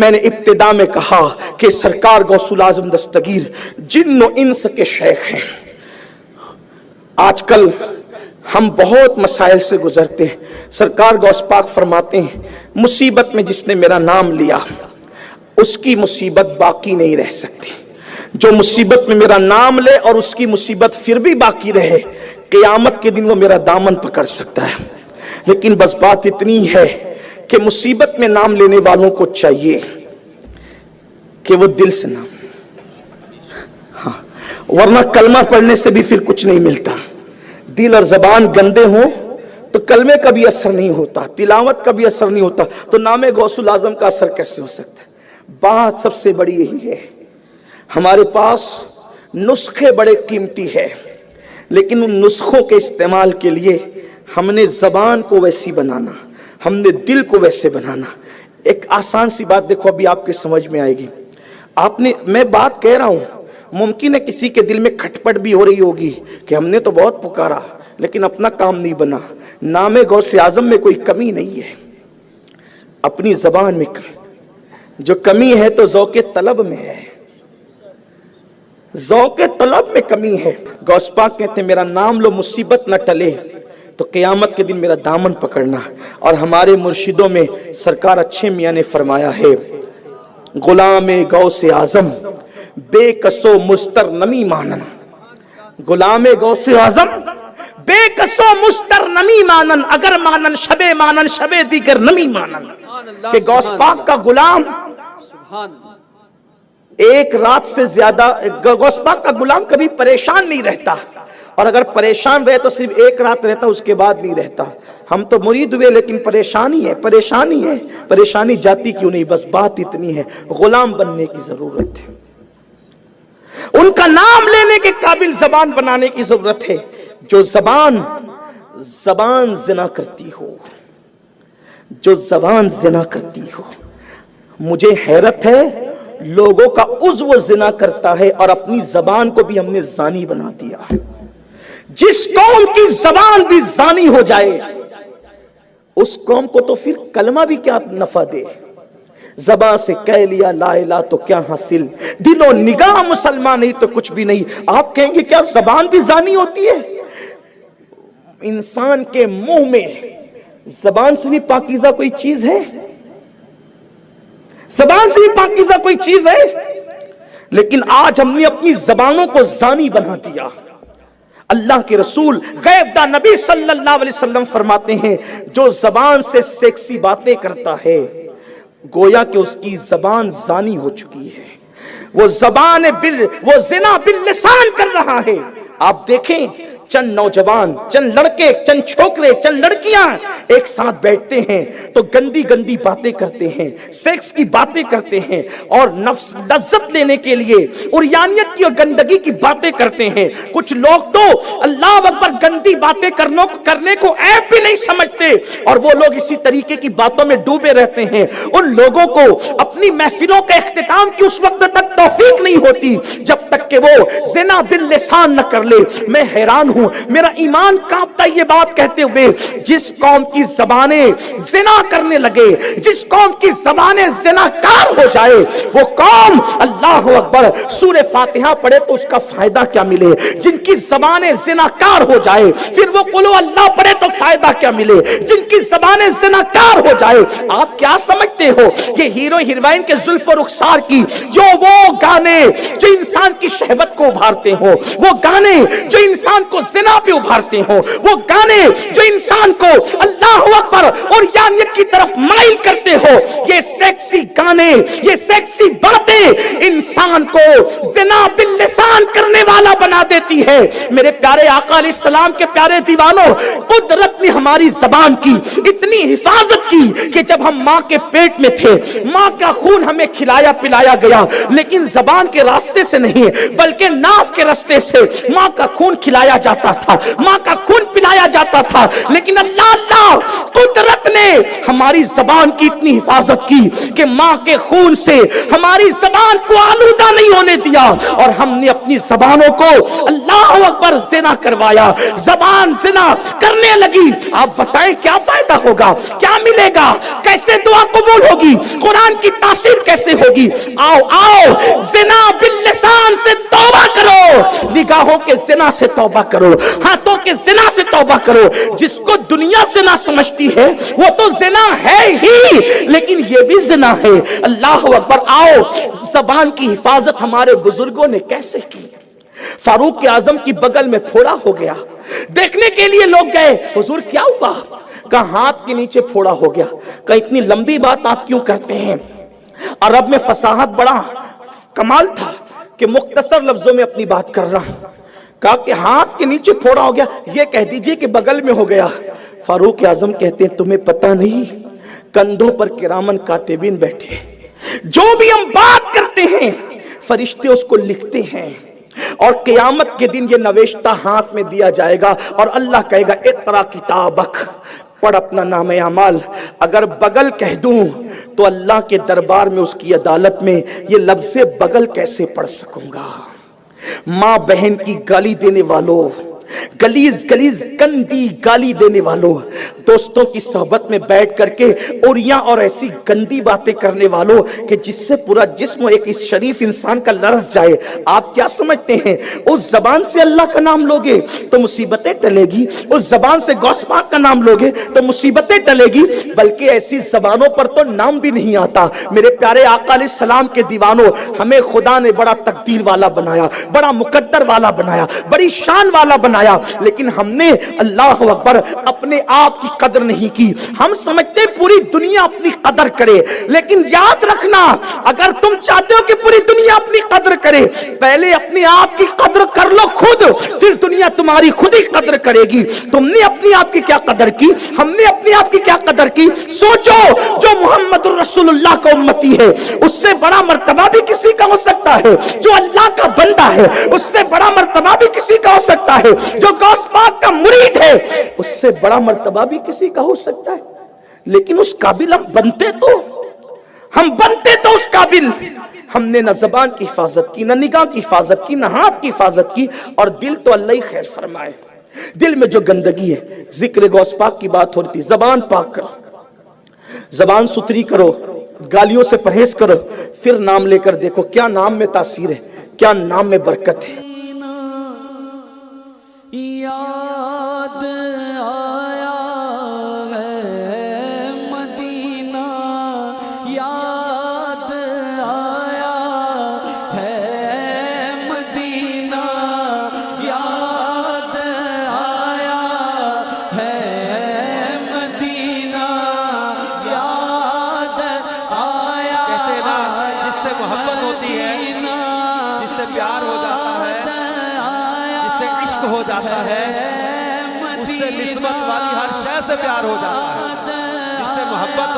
میں نے ابتدا میں کہا کہ سرکار غوث اعظم دستگیر جن و انس کے شیخ ہیں۔ آج کل ہم بہت مسائل سے گزرتے ہیں، سرکار غوث پاک فرماتے ہیں مصیبت میں جس نے میرا نام لیا اس کی مصیبت باقی نہیں رہ سکتی، جو مصیبت میں میرا نام لے اور اس کی مصیبت پھر بھی باقی رہے، قیامت کے دن وہ میرا دامن پکڑ سکتا ہے۔ لیکن بس بات اتنی ہے کہ مصیبت میں نام لینے والوں کو چاہیے کہ وہ دل سے نام، ورنہ کلمہ پڑھنے سے بھی پھر کچھ نہیں ملتا۔ دل اور زبان گندے ہوں تو کلمے کا بھی اثر نہیں ہوتا، تلاوت کا بھی اثر نہیں ہوتا، تو نام غوث اعظم کا اثر کیسے ہو سکتا ہے؟ بات سب سے بڑی یہی ہے، ہمارے پاس نسخے بڑے قیمتی ہیں، لیکن ان نسخوں کے استعمال کے لیے ہم نے زبان کو ویسی بنانا، ہم نے دل کو ویسے بنانا۔ ایک آسان سی بات دیکھو، ابھی آپ کے سمجھ میں آئے گی۔ میں بات کہہ رہا ہوں، ممکن ہے کسی کے دل میں کھٹپٹ بھی ہو رہی ہوگی کہ ہم نے تو بہت پکارا لیکن اپنا کام نہیں بنا۔ نام غوث اعظم میں کوئی کمی نہیں ہے، اپنی زبان میں کمی، جو کمی ہے تو ذوق طلب میں ہے، ذوق طلب میں کمی ہے۔ غوث پاک کہتے ہیں میرا نام لو مصیبت نہ ٹلے تو قیامت کے دن میرا دامن پکڑنا۔ اور ہمارے مرشدوں میں سرکار اچھے میاں نے فرمایا ہے غلام غوث اعظم بے کسو مستر نمی مانن، غلام غوث اعظم بے کسو مستر نمی مانن، اگر مانن شبے مانن شبے دیگر نمی مانن، کہ غوث پاک کا غلام ایک رات سے زیادہ، غوث پاک کا غلام کبھی پریشان نہیں رہتا، اور اگر پریشان رہے تو صرف ایک رات رہتا، اس کے بعد نہیں رہتا۔ ہم تو مرید ہوئے لیکن پریشانی ہے، پریشانی جاتی کیوں نہیں؟ بس بات اتنی ہے، غلام بننے کی ضرورت ہے، ان کا نام لینے کے قابل زبان بنانے کی ضرورت ہے، جو زبان زنا کرتی ہو، جو زبان زنا کرتی ہو۔ مجھے حیرت ہے لوگوں کا عضو زنا کرتا ہے اور اپنی زبان کو بھی ہم نے زانی بنا دیا۔ جس قوم کی زبان بھی زانی ہو جائے اس قوم کو تو پھر کلمہ بھی کیا نفع دے، زبان سے کہہ لیا لا الہ تو کیا حاصل، دل و نگاہ مسلمان نہیں تو کچھ بھی نہیں۔ آپ کہیں گے کیا زبان بھی زانی ہوتی ہے؟ انسان کے منہ میں زبان سے بھی پاکیزہ کوئی چیز ہے؟ زبان سے بھی پاکیزہ کوئی چیز ہے؟ لیکن آج ہم نے اپنی زبانوں کو زانی بنا دیا۔ اللہ کے رسول غیب داں نبی صلی اللہ علیہ وسلم فرماتے ہیں جو زبان سے سیکسی باتیں کرتا ہے گویا کہ اس کی زبان زانی ہو چکی ہے، وہ زنا باللسان کر رہا ہے۔ آپ دیکھیں چند نوجوان، چند لڑکے، چند چھوکرے، چند لڑکیاں ایک ساتھ بیٹھتے ہیں تو گندی باتیں کرتے ہیں، سیکس کی باتیں کرتے ہیں، اور نفس لذت لینے کے لیے عریانیت کی اور گندگی کی باتیں کرتے ہیں۔ کچھ لوگ تو اللہ اکبر گندی باتیں کرنے کو عیب بھی نہیں سمجھتے، اور وہ لوگ اسی طریقے کی باتوں میں ڈوبے رہتے ہیں۔ ان لوگوں کو اپنی محفلوں کا اختتام کی اس وقت تک توفیق نہیں ہوتی جب تک کہ وہ زنا باللسان نہ کر لے۔ میں حیران ہوں، میرا ایمان کانپتا یہ بات کہتے ہوئے، جس قوم کی زبانیں زنا کرنے لگے، جس قوم کی زبانیں زناکار ہو جائے، وہ قوم اللہ اکبر سورہ فاتحہ پڑھے تو اس کا فائدہ کیا ملے؟ جن کی زبانیں زناکار ہو جائے پھر وہ قل اللہ پڑھے تو فائدہ کیا ملے؟ جن کی زبانیں زناکار ہو جائے، آپ کیا سمجھتے ہو یہ ہیرو ہیروئن کے زلف و رخسار کی جو وہ گانے جو انسان کی شہوت کو ابھارتے ہوں، وہ گانے جو انسان کو زنا پہ ابھارتے ہوں، وہ گانے جو انسان کو اللہ اکبر اور یانیت کی طرف مائل کرتے ہو، یہ سیکسی گانے، یہ سیکسی باتیں انسان کو زنا باللسان کرنے والا بنا دیتی ہے۔ میرے پیارے آقا علیہ السلام کے پیارے دیوانوں، قدرت نے ہماری زبان کی اتنی حفاظت کی کہ جب ہم ماں کے پیٹ میں تھے ماں کا خون ہمیں کھلایا پلایا گیا، لیکن زبان کے راستے سے نہیں بلکہ ناف کے راستے سے ماں کا خون کھلایا جاتا تھا، ماں کا خون پلایا جاتا تھا۔ لیکن اللہ قدرت نے ہماری زبان کی اتنی حفاظت کی کہ ماں کے خون سے ہماری زبان کو آلودہ نہیں ہونے دیا، اور ہم نے اپنی زبانوں کو اللہ اکبر زنا کروایا، زبان زنا کرنے لگی۔ آپ بتائیں کیا فائدہ ہوگا، کیا ملے گا، کیسے دعا قبول ہوگی، قرآن کی تاثیر کیسے ہوگی؟ آؤ آؤ، زنا باللسان سے توبہ کرو، نگاہوں کے زنا سے توبہ کرو، ہاتھوں کے زنا سے توبہ کرو۔ جس کو دنیا زنا سمجھتی ہے وہ تو زنا ہے ہی، لیکن یہ بھی زنا ہے۔ اللہ اکبر۔ آؤ، زبان کی حفاظت ہمارے بزرگوں نے کیسے کی؟ فاروق اعظم کی بغل میں پھوڑا ہو گیا، دیکھنے کے لیے لوگ گئے، حضور کیا ہوا؟ کہا ہاتھ کے نیچے پھوڑا ہو گیا۔ کہا اتنی لمبی بات آپ کیوں کرتے ہیں؟ عرب میں فصاحت بڑا کمال تھا کہ مختصر لفظوں میں اپنی بات کر رہا ہوں۔ کہا کہ ہاتھ کے نیچے پھوڑا ہو گیا، یہ کہہ دیجئے کہ بغل میں ہو گیا۔ فاروق اعظم کہتے ہیں تمہیں پتہ نہیں، کندھوں پر کرامن کاتبین بیٹھے، جو بھی ہم بات کرتے ہیں فرشتے اس کو لکھتے ہیں، اور قیامت کے دن یہ نوشتہ ہاتھ میں دیا جائے گا، اور اللہ کہے گا اقرا کتابک، پڑھ اپنا نام اعمال۔ اگر بغل کہہ دوں تو اللہ کے دربار میں اس کی عدالت میں یہ لفظ بغل کیسے پڑھ سکوں گا؟ ماں بہن کی گالی دینے والوں، گلیز گلیز گندی گالی دینے والوں، دوستوں کی صحبت میں بیٹھ کر کے اوریاں اور ایسی گندی باتیں کرنے والوں کہ جس سے پورا جسم ایک اس شریف انسان کا لرز جائے، آپ کیا سمجھتے ہیں اس زبان سے اللہ کا نام لوگے تو مصیبتیں ٹلے گی؟ اس زبان سے غوث پاک کا نام لوگے تو مصیبتیں ٹلے گی؟ بلکہ ایسی زبانوں پر تو نام بھی نہیں آتا۔ میرے پیارے آقا علیہ السلام کے دیوانوں، ہمیں خدا نے بڑا تقدیر والا بنایا، بڑا مقدر والا بنایا، بڑی شان والا بنایا، لیکن ہم نے اللہ اکبر اپنے آپ کی قدر نہیں کی۔ ہم سمجھتے پوری دنیا اپنی قدر کرے، لیکن یاد رکھنا اگر تم چاہتے ہو کہ پوری دنیا اپنی قدر کرے، پہلے اپنے آپ کی قدر کر لو خود، پھر دنیا تمہاری خود ہی قدر کرے گی۔ تم نے اپنی آپ کی کیا قدر کی؟ ہم نے اپنی آپ کی کیا قدر کی؟ سوچو، جو محمد الرسول اللہ کا امتی ہے اس سے بڑا مرتبہ بھی کسی کا ہو سکتا ہے، جو اللہ کا بندہ ہے اس سے بڑا مرتبہ بھی کسی کا ہو سکتا ہے، جو غوث پاک کا مرید ہے اس سے بڑا مرتبہ بھی کسی کا ہو سکتا ہے، لیکن اس قابل ہم بنتے تو اس قابل۔ ہم نے نہ زبان کی حفاظت کی، نہ نگاہ کی حفاظت کی، نہ ہاتھ کی حفاظت کی، اور دل تو اللہ ہی خیر فرمائے۔ دل میں جو گندگی ہے، ذکر غوث پاک کی بات ہو رہی تھی، زبان پاک کرو، زبان ستری کرو، گالیوں سے پرہیز کرو، پھر نام لے کر دیکھو کیا نام میں تاثیر ہے، کیا نام میں برکت ہے۔ یاد آیا ہے مدینہ، یاد آیا ہے مدینہ، یاد آیا ہے مدینہ، یاد آیا۔ کہتے ہیں نا جس سے محبت ہوتی ہے، جس سے پیار ہو جاتا ہے، جس سے عشق ہو جاتا ہے، اس سے نسبت والی ہر شے سے پیار ہو جاتا ہے۔ جس سے محبت ہو